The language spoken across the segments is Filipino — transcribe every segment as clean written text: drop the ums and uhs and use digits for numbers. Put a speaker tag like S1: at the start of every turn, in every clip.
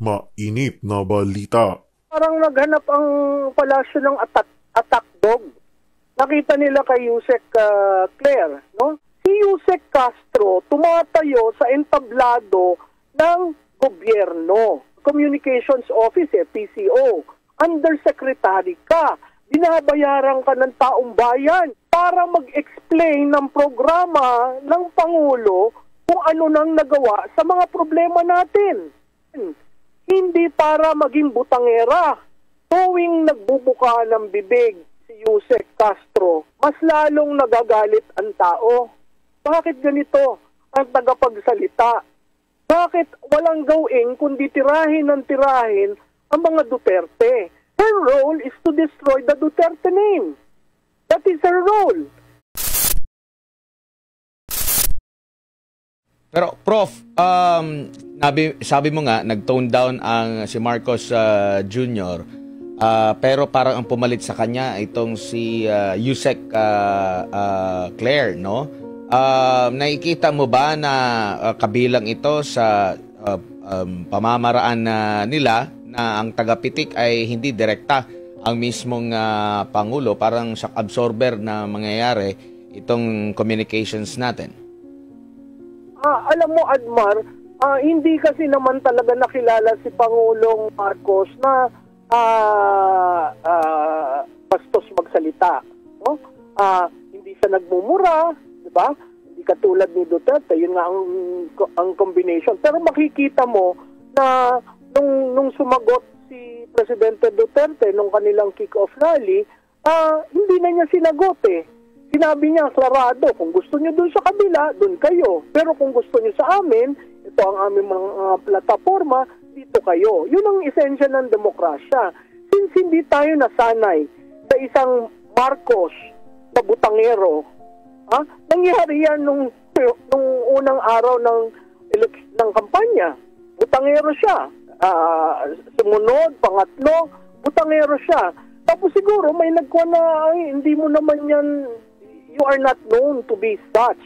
S1: Mainit na balita.
S2: Parang naghanap ang palasyo ng attack dog. Nakita nila kay Yusek Claire, no? Si Yusek Castro tumatayo sa entablado ng gobyerno. Communications Office, PCO. Undersecretary ka. Binabayaran ka ng taong bayan para mag-explain ng programa ng Pangulo kung ano nang nagawa sa mga problema natin. Hindi para maging butangera. Tuwing nagbubuka ng bibig si Yusek Castro, mas lalong nagagalit ang tao. Bakit ganito ang tagapagsalita? Bakit walang gawin kundi tirahin ng tirahin ang mga Duterte? Her role is to destroy the Duterte name. That is her role.
S3: Pero Prof, sabi mo nga nag-tone down ang si Marcos Jr. Pero parang ang pumalit sa kanya itong si Yusek Claire, no? Nakikita mo ba na kabilang ito sa pamamaraan nila na ang tagapitik ay hindi direkta ang mismong Pangulo, parang shock absorber na mangyayari itong communications natin?
S2: Alam mo, Admar, hindi kasi naman talaga nakilala si Pangulong Marcos na bastos magsalita. No? Hindi siya nagmumura, di ba? Hindi katulad ni Duterte, yun nga ang combination. Pero makikita mo na nung sumagot si Presidente Duterte nung kanilang kick-off rally, hindi na niya sinagot eh. Sinabi niya, klarado, kung gusto niyo dun sa kabila, dun kayo. Pero kung gusto niyo sa amin, ito ang aming mga plataforma, dito kayo. Yun ang esensya ng demokrasya. Since hindi tayo nasanay sa isang Marcos na butangero, nangyari yan nung unang araw ng kampanya. Butangero siya. Sumunod, pangatlo, butangero siya. Tapos siguro may nagkuha na, hindi mo naman yan, you are not known to be such.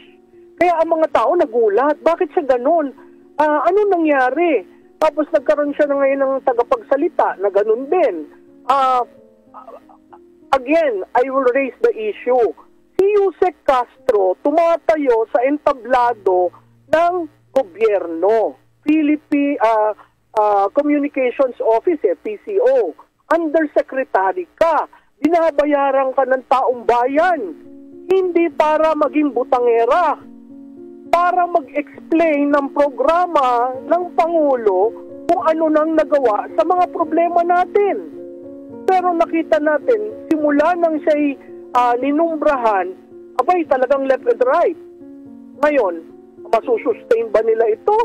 S2: Kaya ang mga tao nagulat. Bakit siya ganun? Ano nangyari? Tapos nagkaroon siya na ngayon ng tagapagsalita na ganun din. Again, I will raise the issue. Si Yusek Castro tumatayo sa entablado ng gobyerno. Communications Office, PCO. Undersecretary ka. Binabayaran ka ng taong bayan. Hindi para maging butangera. Para mag-explain ng programa ng Pangulo kung ano nang nagawa sa mga problema natin. Pero nakita natin, simula nang siya'y ninumbrahan, abay talagang left and right. Ngayon, masusustain ba nila ito?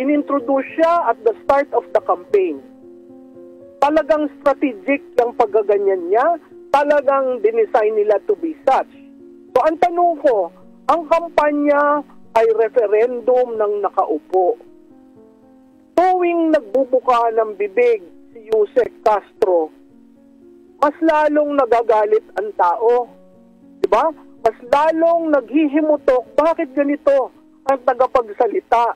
S2: Inintroduce siya at the start of the campaign. Talagang strategic yung paggaganyan niya, talagang dinesign nila to be such. So ang tanong ko, ang kampanya ay referendum ng nakaupo. Tuwing nagbubuka ng bibig si Yusek Castro, mas lalong nagagalit ang tao. Diba? Mas lalong naghihimutok, bakit ganito ang tagapagsalita?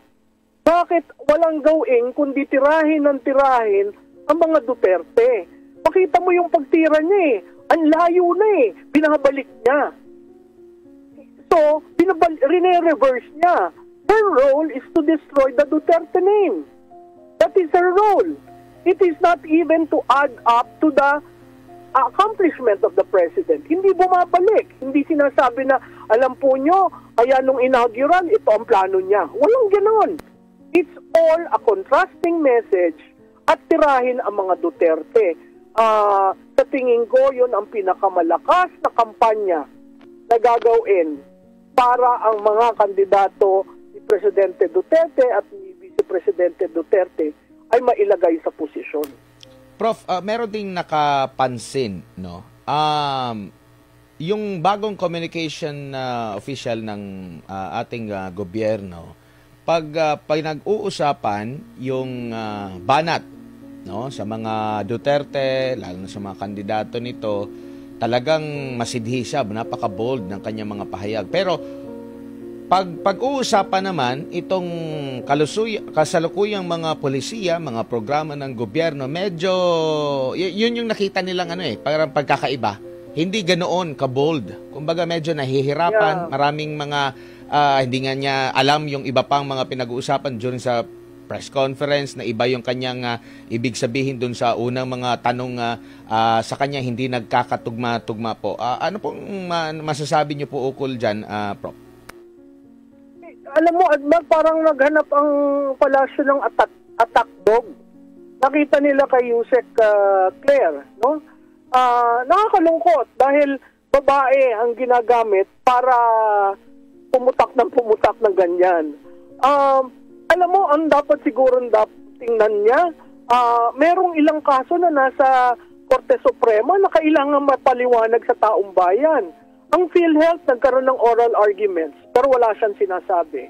S2: Bakit walang gawin kundi tirahin ng tirahin ang mga Duterte? Pakita mo yung pagtira niya eh. Ang layo na eh. Binabalik niya. So, rene-reverse niya. Her role is to destroy the Duterte name. That is her role. It is not even to add up to the accomplishment of the President. Hindi bumabalik. Hindi sinasabi na, alam po nyo, kaya nung inaugural, ito ang plano niya. Walang ganon. It's all a contrasting message at tirahin ang mga Duterte. Sa tingin ko, yun ang pinakamalakas na kampanya na gagawin para ang mga kandidato ni Presidente Duterte at ni Vice Presidente Duterte ay mailagay sa posisyon.
S3: Prof, meron ding nakapansin, no? Yung bagong communication official ng ating gobyerno, pag pinag-uusapan yung banat, no, sa mga Duterte, lalo na sa mga kandidato nito, talagang masidhi siya, napaka-bold ng kanyang mga pahayag. Pero pag-uusapan naman itong kasalukuyang mga polisiya, mga programa ng gobyerno, medyo yun yung nakita nilang parang pagkakaiba. Hindi ganoon ka-bold. Kumbaga medyo nahihirapan, maraming mga hindi nga niya alam yung iba pang mga pinag-uusapan during sa press conference na iba yung kanyang ibig sabihin dun sa unang mga tanong sa kanya hindi nagkakatugma-tugma po. Ano pong masasabi niyo po ukol dyan, Prof?
S2: Alam mo, Admar, parang naghanap ang palasyo ng attack dog. Nakita nila kay Yusek Claire, no? Nakakalungkot dahil babae ang ginagamit para pumutak ng ganyan. Alam mo, ang dapat siguro tingnan niya, merong ilang kaso na nasa Korte Suprema na kailangan mapaliwanag sa taong bayan. Ang PhilHealth nagkaroon ng oral arguments, pero wala siyang sinasabi.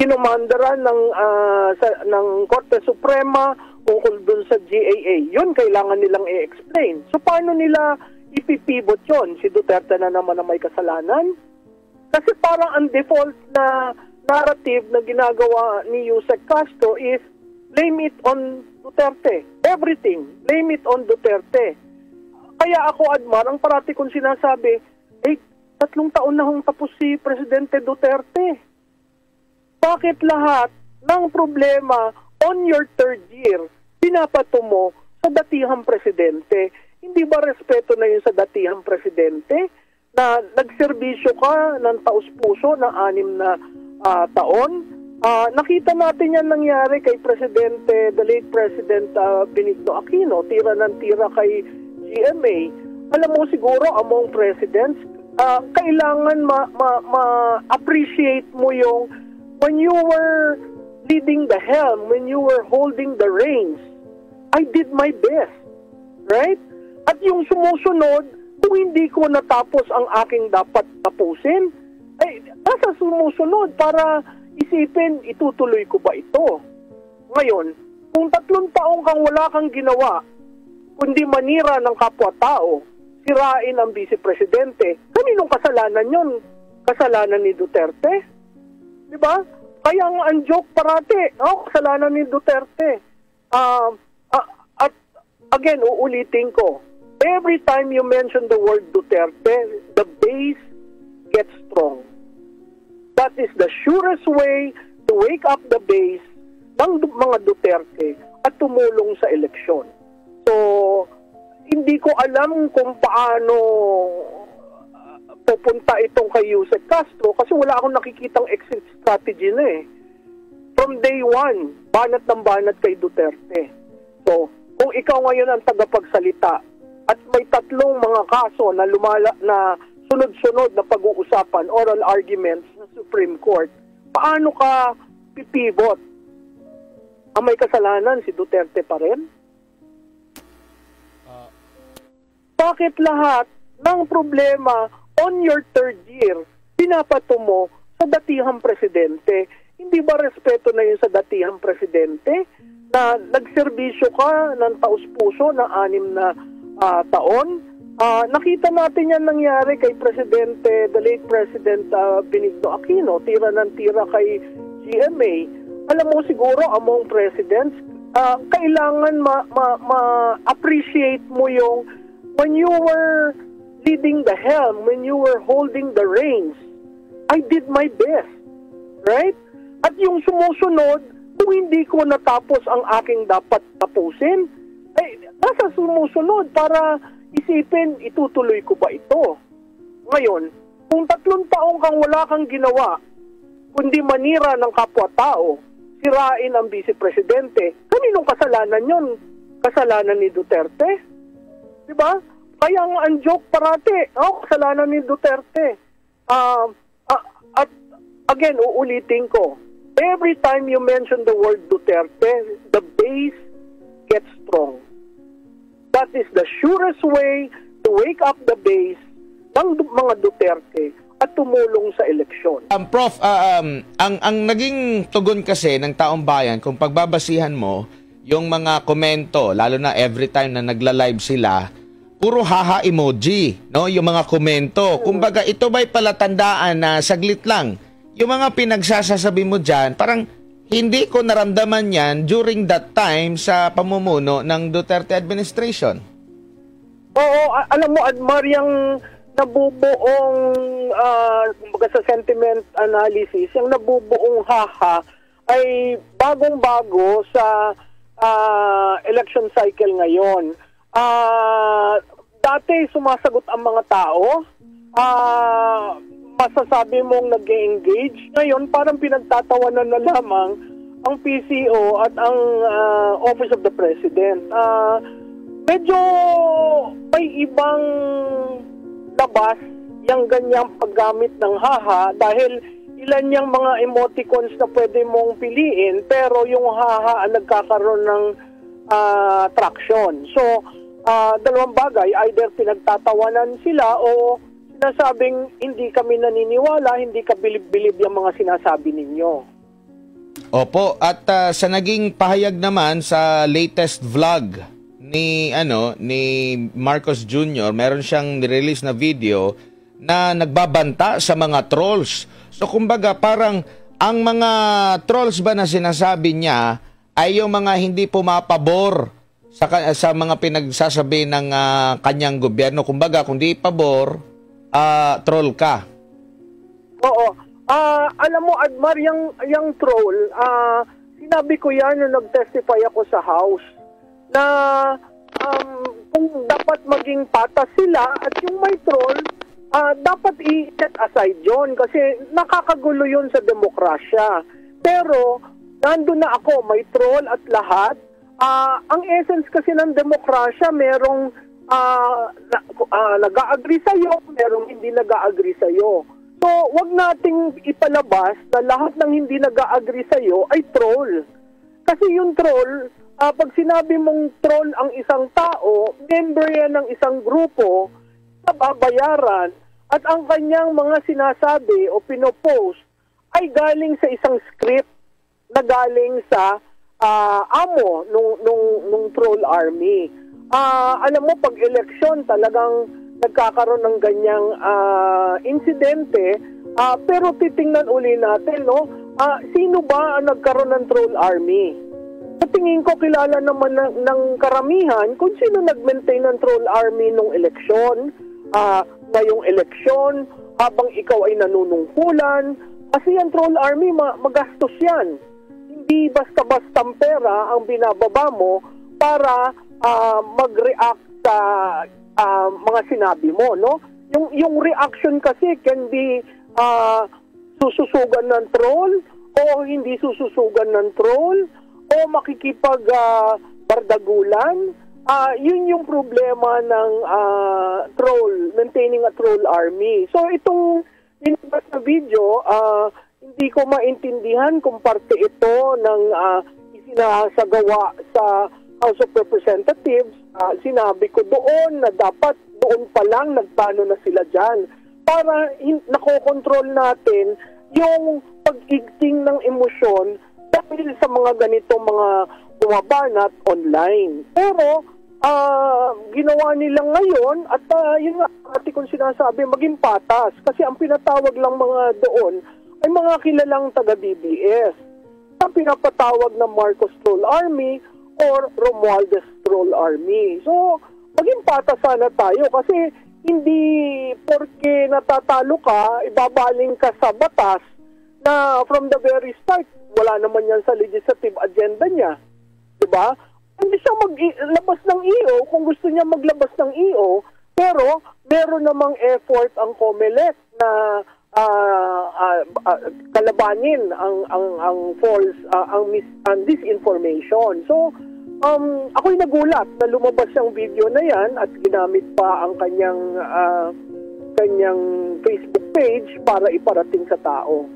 S2: Kinumandaran ng Korte Suprema tungkol dun sa GAA. Yun, kailangan nilang i-explain. So, paano nila ipipivot yun? Si Duterte na naman na may kasalanan? Kasi parang ang default na narrative na ginagawa ni Yusek Castro is blame it on Duterte. Everything, blame it on Duterte. Kaya ako, Admar, ang parati kong sinasabi, 3 taon na hong tapos si Presidente Duterte. Bakit lahat ng problema on your 3rd year pinapato mo sa datihang presidente? Hindi ba respeto na yun sa datihang presidente na nagserbisyo ka ng taus-puso na 6 na taon? Nakita natin yan nangyari kay Presidente, the late President Benigno Aquino, tira ng tira kay GMA. Alam mo siguro among presidents, kailangan ma-appreciate mo yung when you were leading the helm, when you were holding the reins, I did my best. Right? At yung sumusunod, kung hindi ko natapos ang aking dapat tapusin, nasa sumusunod para isipin, itutuloy ko ba ito? Ngayon, kung 3 taong kang wala kang ginawa, kundi manira ng kapwa-tao, sirain ang vice-presidente, kaninong kasalanan yun? Kasalanan ni Duterte? Diba? Kaya ang joke parati, kasalanan ni Duterte. At again, uulitin ko, every time you mention the word Duterte, the base gets strong. That is the surest way to wake up the base ng mga Duterte at tumulong sa eleksyon. So, hindi ko alam kung paano pupunta itong kay Yusek Castro kasi wala akong nakikitang exit strategy na From day one, banat ng banat kay Duterte. So, kung ikaw ngayon ang tagapagsalita at may 3 mga kaso na na sunod-sunod na pag-uusapan, oral arguments sa Supreme Court, paano ka pipivot? Ang may kasalanan si Duterte pa rin? Bakit lahat ng problema on your 3rd year pinapato mo sa datihang presidente? Hindi ba respeto na yun sa datihang presidente na nagserbisyo ka ng taus-puso na 6 na taon? Nakita natin yan nangyari kay Presidente, the late President Benigno Aquino, tira ng tira kay GMA. Alam mo siguro among presidents, kailangan ma-appreciate mo yung when you were leading the helm, when you were holding the reins, I did my best. Right? At yung sumusunod, kung hindi ko natapos ang aking dapat tapusin, nasa sumusunod para isipin, itutuloy ko ba ito? Ngayon, kung 3 taong kang wala kang ginawa, kundi manira ng kapwa-tao, sirain ang vice-presidente, kaninong kasalanan yun? Kasalanan ni Duterte? Diba? Kaya ang joke parati, kasalanan ni Duterte. At again, uulitin ko, every time you mention the word Duterte, the base gets strong. That is the surest way to wake up the base ng mga Duterte at tumulong sa eleksyon.
S3: Prof, ang naging tugon kasi ng taong bayan, kung pagbabasihan mo, yung mga komento, lalo na every time na nagla-live sila, puro haha emoji, no? Yung mga komento. Kumbaga, ito ba'y palatandaan na saglit lang? Yung mga pinagsasasabi mo dyan, parang hindi ko naramdaman yan during that time sa pamumuno ng Duterte administration.
S2: Oo, alam mo, Admar, yung nabubuong, kumbaga sa sentiment analysis, yung nabubuong haha ay bagong-bago sa election cycle ngayon. Dati sumasagot ang mga tao, masasabi mong nag-engage. Ngayon parang pinagtatawanan na lamang ang PCO at ang Office of the President. Medyo may ibang labas yung ganyang paggamit ng haha dahil ilan yung mga emoticons na pwede mong piliin pero yung haha ang nagkakaroon ng traction. So, dalawang bagay, either pinagtatawanan sila o sinasabing hindi kami naniniwala, hindi ka bilib-bilib yung mga sinasabi ninyo.
S3: Opo, at sa naging pahayag naman sa latest vlog ni Marcos Jr., meron siyang nirelease na video na nagbabanta sa mga trolls. So kumbaga parang ang mga trolls ba na sinasabi niya ay yung mga hindi pumapabor sa mga pinagsasabi ng kanyang gobyerno. Kumbaga, kung di pabor, troll ka. Oo.
S2: Alam mo, Admar, yung troll, sinabi ko yan nung nag-testify ako sa House, na kung dapat maging patas sila at yung may troll, dapat i-set aside yon kasi nakakagulo yun sa demokrasya. Pero, nandun na ako, may troll at lahat. Ang essence kasi ng demokrasya, merong nag-a-agree sa'yo, merong hindi nag-a-agree sa'yo. So, wag nating ipalabas na lahat ng hindi nag-a-agree sa'yo ay troll. Kasi yung troll, pag sinabi mong troll ang isang tao, member yan ng isang grupo, nababayaran, at ang kanyang mga sinasabi o pinopost ay galing sa isang script na galing sa amo nung troll army. Alam mo, pag eleksyon talagang nagkakaroon ng ganyang insidente, pero titingnan uli natin, no? Sino ba ang nagkaroon ng troll army? Sa tingin ko, kilala naman ng karamihan kung sino nag-maintain ng troll army nung eleksyon, ngayong eleksyon, habang ikaw ay nanunungkulan. Kasi yung troll army, magastos yan. Hindi basta-bastang pera ang binababa mo para mag-react sa mga sinabi mo, no? Yung reaction kasi can be sususugan ng troll o hindi sususugan ng troll o makikipag bardagulan. Yun yung problema ng troll, maintaining a troll army. So itong inabas na video, hindi ko maintindihan kung parte ito ng isinasagawa sa House of Representatives. Sinabi ko doon na dapat doon pa lang nagplano na sila dyan para nakokontrol natin yung pag-igting ng emosyon dahil sa mga ganitong mga bumabanat online. Pero ginawa nila ngayon at yun nga ati kong sinasabi, maging patas kasi ang pinatawag lang mga doon ay mga kilalang taga-DBS. Ang pinapatawag na Marcos Troll Army or Romualdez Troll Army. So, maging patas sana tayo kasi hindi porke natatalo ka, ibabaling ka sa batas na from the very start, wala naman yan sa legislative agenda niya. Diba? Hindi siya maglabas ng EO kung gusto niya maglabas ng EO, pero meron namang effort ang COMELEC na kalabanin ang false, ang disinformation. So, ako'y nagulat na lumabas yung video na yan at ginamit pa ang kanyang Facebook page para iparating sa tao.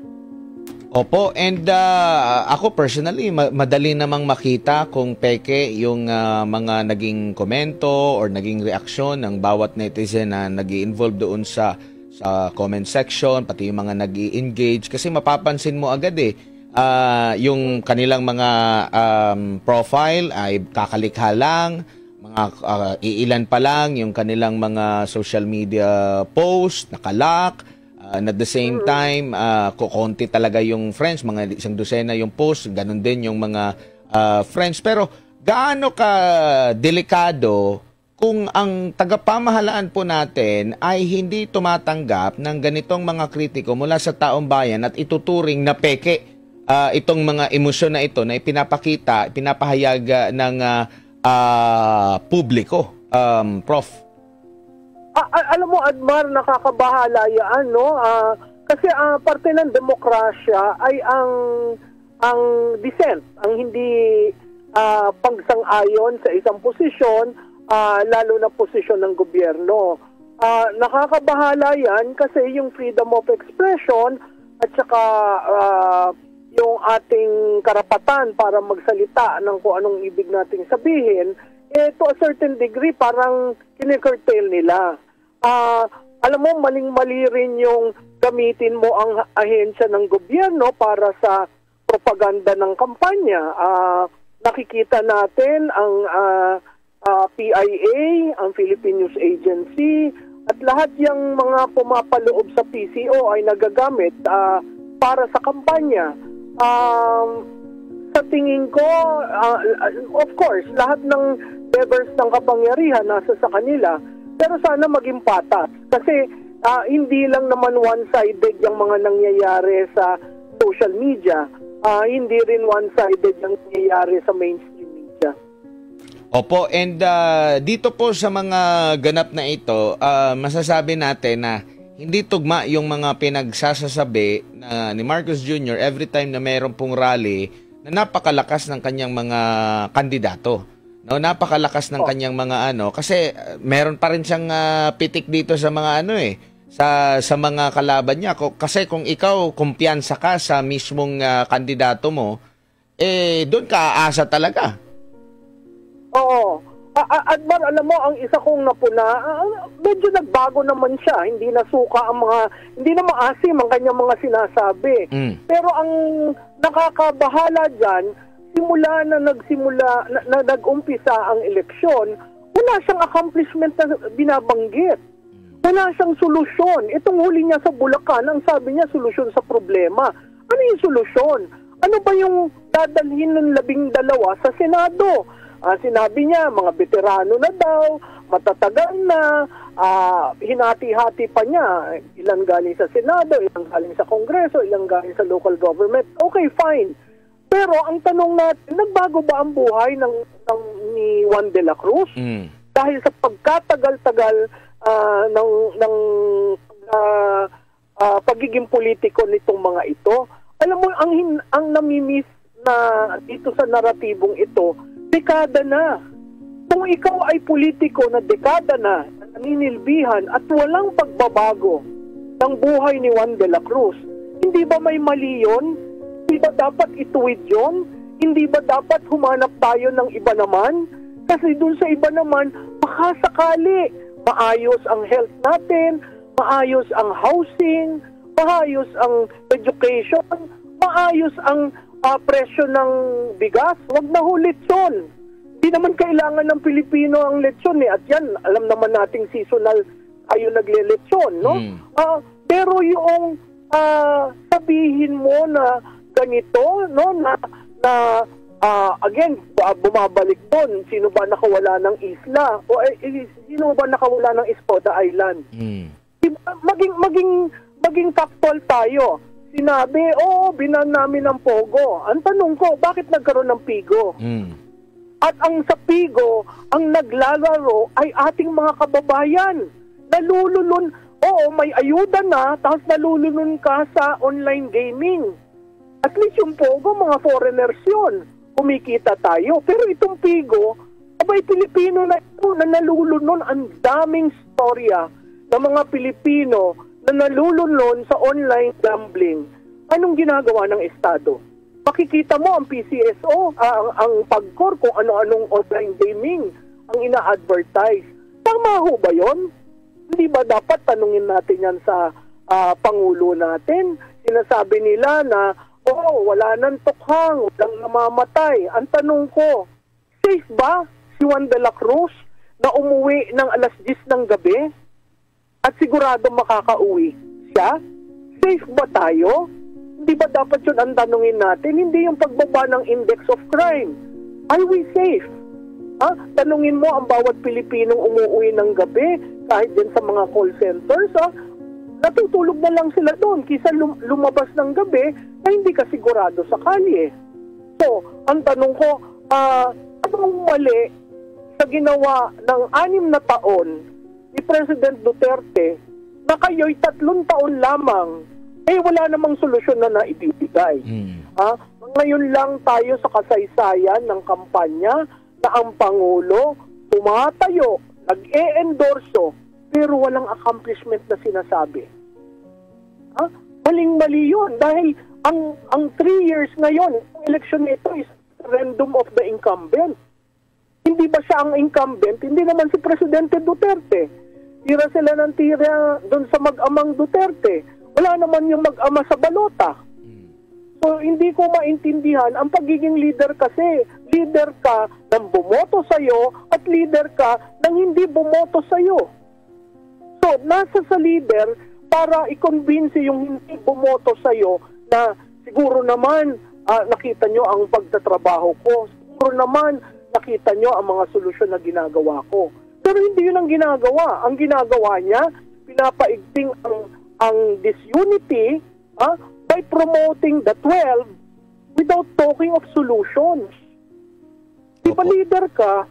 S3: Opo, and ako personally, madali namang makita kung peke yung mga naging komento or naging reaksyon ng bawat netizen na nag-i-involve doon sa comment section, pati yung mga nag-i-engage. Kasi mapapansin mo agad yung kanilang mga profile ay kakalikha lang, mga iilan pa lang yung kanilang mga social media post, nakalak, and at the same time, kukonti talaga yung friends, mga isang dosena yung post, ganun din yung mga friends. Pero gaano ka delikado kung ang tagapamahalaan po natin ay hindi tumatanggap ng ganitong mga kritiko mula sa taong bayan at ituturing na peke itong mga emosyon na ito na pinapahayag ng publiko, Prof?
S2: Alam mo, Admar, nakakabahala yan, no? Kasi parte ng demokrasya ay ang dissent, ang hindi pagsang-ayon sa isang posisyon, lalo na posisyon ng gobyerno. Nakakabahala yan kasi yung freedom of expression at saka yung ating karapatan para magsalita ng kung anong ibig nating sabihin, to a certain degree parang kine-curtail nila. Alam mo, maling-mali rin yung gamitin mo ang ahensya ng gobyerno para sa propaganda ng kampanya. Nakikita natin ang PIA, ang Philippine News Agency, at lahat yung mga pumapaloob sa PCO ay nagagamit para sa kampanya. Sa tingin ko, of course, lahat ng levers ng kapangyarihan nasa sa kanila, pero sana maging patas. Kasi hindi lang naman one-sided yung mga nangyayari sa social media. Hindi rin one-sided yung nangyayari sa mainstream media.
S3: Opo, and dito po sa mga ganap na ito, masasabi natin na hindi tugma yung mga pinagsasasabi ni Marcos Jr. every time na mayroon pong rally na napakalakas ng kanyang mga kandidato. No, napakalakas ng kanyang mga kasi meron pa rin siyang pitik dito sa mga sa mga kalaban niya. Kasi kung ikaw kumpiyansa ka sa mismong kandidato mo, doon ka aasa talaga. Oo. Admar, alam mo, ang isa kong napuna, medyo nagbago naman siya. Hindi nasuka hindi na maasim ang kanyang mga sinasabi. Pero ang nakakabahala dyan, simula na nag-umpisa ang eleksyon, wala siyang accomplishment na binabanggit. Wala siyang solusyon. Itong huli niya sa Bulacan, ang sabi niya, solusyon sa problema. Ano yung solusyon? Ano ba yung dadalhin ng 12 sa Senado? Sinabi niya, mga veterano na daw, matatagal na, hinati-hati pa niya, ilang galing sa Senado, ilang galing sa Kongreso, ilang galing sa local government. Okay, fine. Pero ang tanong natin, nagbago ba ang buhay ni Juan de la Cruz? Dahil sa pagkatagal-tagal ng pagiging politiko nitong mga ito, alam mo, ang namimiss na dito sa naratibong ito, dekada na. Kung ikaw ay politiko na dekada na, naninilbihan at walang pagbabago ng buhay ni Juan de la Cruz, hindi ba may mali yun? Hindi ba dapat ituwid yun? Hindi ba dapat humanap tayo ng iba naman? Kasi dun sa iba naman, baka sakali maayos ang health natin, maayos ang housing, maayos ang education, maayos ang presyo ng bigas. Wag na ho lechon. Hindi naman kailangan ng Pilipino ang lechon At yan, alam naman nating seasonal tayo nagle-lechon, no? Pero yung sabihin mo na ganito, no, na again, bumabalik doon, sino ba nakawala ng isla? O sino ba nakawala ng Escoda Island? Maging factual tayo. Sinabi, binan namin ng Pogo. Ang tanong ko, bakit nagkaroon ng Pigo? At ang sa Pigo, ang naglalaro ay ating mga kababayan. Nalulunod, may ayuda na, tapos nalulunod ka sa online gaming. At least yung Pogo, mga foreigners yun. Kumikita tayo. Pero itong Pigo, abay Pilipino na ito na nalulunod. Ang daming storya ng mga Pilipino na nalulunod sa online gambling. Anong ginagawa ng Estado? Makikita mo ang PCSO, ang PAGCOR, kung ano-anong online gaming ang ina-advertise. Tama ho ba yun? Hindi ba dapat tanungin natin yan sa Pangulo natin? Sinasabi nila na, wala nang tukhang, walang namamatay. Ang tanong ko, safe ba si Juan de la Cruz
S2: na umuwi ng alas 10 ng gabi at sigurado makakauwi siya? Safe ba tayo? Hindi ba dapat yun ang tanungin natin? Hindi yung pagbaba ng index of crime. Are we safe? Tanungin mo ang bawat Pilipinong umuwi ng gabi, kahit din sa mga call centers, natutulog na lang sila doon kaysa lumabas ng gabi na hindi ka sigurado sa kalye. So, ang tanong ko, anong mali sa ginawa ng 6 na taon ni President Duterte na kayo'y 3 taon lamang, wala namang solusyon na naibibigay. Ngayon lang tayo sa kasaysayan ng kampanya na ang Pangulo tumatayo, nag-e-endorso, pero walang accomplishment na sinasabi. Maling-mali yun dahil ang 3 years ngayon, ang election nito is referendum of the incumbent. Hindi ba siya ang incumbent? Hindi naman si Presidente Duterte. Tira sila ng tira doon sa mag-amang Duterte. Wala naman yung mag-ama sa balota. So, hindi ko maintindihan. Ang pagiging leader kasi, leader ka ng bumoto sa'yo at leader ka ng hindi bumoto sa'yo. So, nasa sa leader para i-convince yung hindi bumoto sa'yo na siguro naman nakita nyo ang pagtatrabaho ko. Siguro naman nakita nyo ang mga solusyon na ginagawa ko. Pero hindi yun ang ginagawa. Ang ginagawa niya, pinapaigting ang disunity by promoting the 12 without talking of solutions. Di ba leader ka,